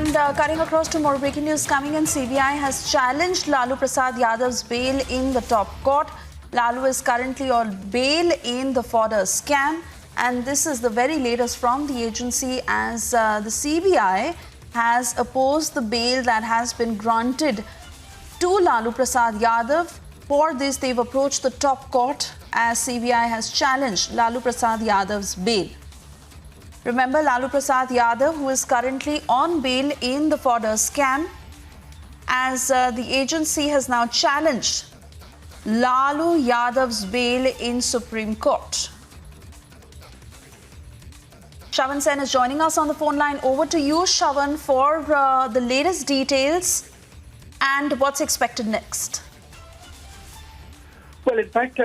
And cutting across to more breaking news coming in, CBI has challenged Lalu Prasad Yadav's bail in the top court. Lalu is currently on bail in the Fodder scam, and this is the very latest from the agency as the CBI has opposed the bail that has been granted to Lalu Prasad Yadav. For this, they've approached the top court as CBI has challenged Lalu Prasad Yadav's bail. Remember, Lalu Prasad Yadav, who is currently on bail in the Fodder scam, as the agency has now challenged Lalu Yadav's bail in Supreme Court. Shravan Sen is joining us on the phone line. Over to you, Shravan, for the latest details and what's expected next. Well, in fact,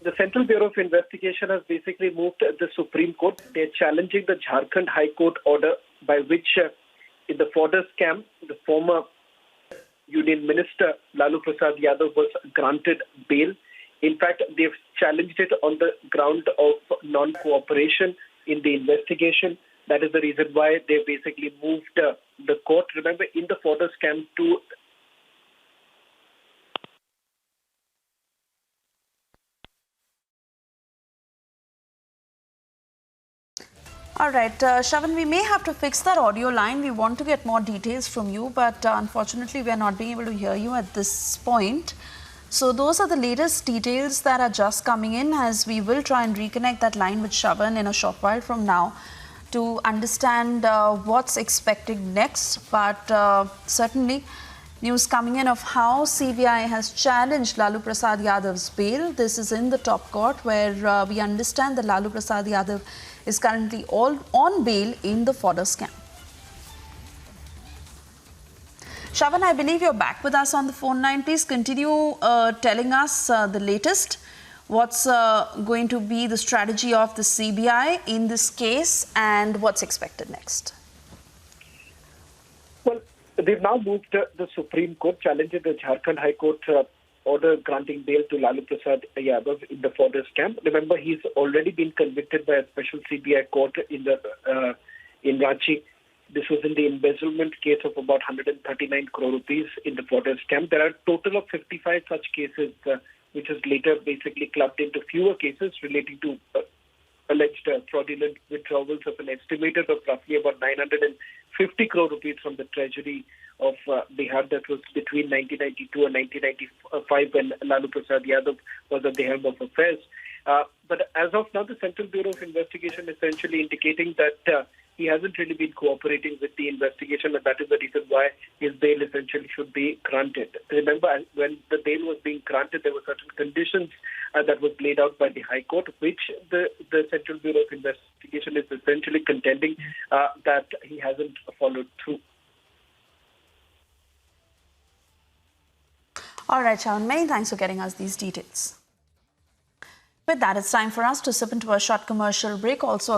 the Central Bureau of Investigation has basically moved the Supreme Court. They're challenging the Jharkhand High Court order by which, in the Fodder scam, the former Union Minister Lalu Prasad Yadav was granted bail. In fact, they've challenged it on the ground of non-cooperation in the investigation. That is the reason why they basically moved the court. Remember, in the Fodder scam too, All right, Shravan, we may have to fix that audio line. We want to get more details from you, but unfortunately, we are not being able to hear you at this point. So those are the latest details that are just coming in, as we will try and reconnect that line with Shravan in a short while from now to understand what's expected next. But certainly, news coming in of how CBI has challenged Lalu Prasad Yadav's bail. This is in the top court, where we understand that Lalu Prasad Yadav is currently all on bail in the Fodder scam. Shravan, I believe you're back with us on the phone line. Please continue telling us the latest. What's going to be the strategy of the CBI in this case and what's expected next? Well, they've now moved the Supreme Court, challenging the Jharkhand High Court order granting bail to Lalu Prasad Yadav in the Fodder scam. Remember, he's already been convicted by a special CBI court in Ranchi. This was in the embezzlement case of about 139 crore rupees in the Fodder scam. There are a total of 55 such cases, which is later basically clubbed into fewer cases relating to alleged fraudulent withdrawals of an estimated of roughly about 950 crore rupees from the treasury of Bihar. That was between 1992 and 1995 when Lalu Prasad Yadav was at the helm of affairs. But as of now, the Central Bureau of Investigation essentially indicating that he hasn't really been cooperating with the investigation, and that is the reason why his bail essentially should be granted. Remember, when the bail was being granted, there were certain conditions that was laid out by the High Court, which the Central Bureau of Investigation is essentially contending that he hasn't followed through. All right, Shravan, many thanks for getting us these details. With that, it's time for us to slip into a short commercial break. Also,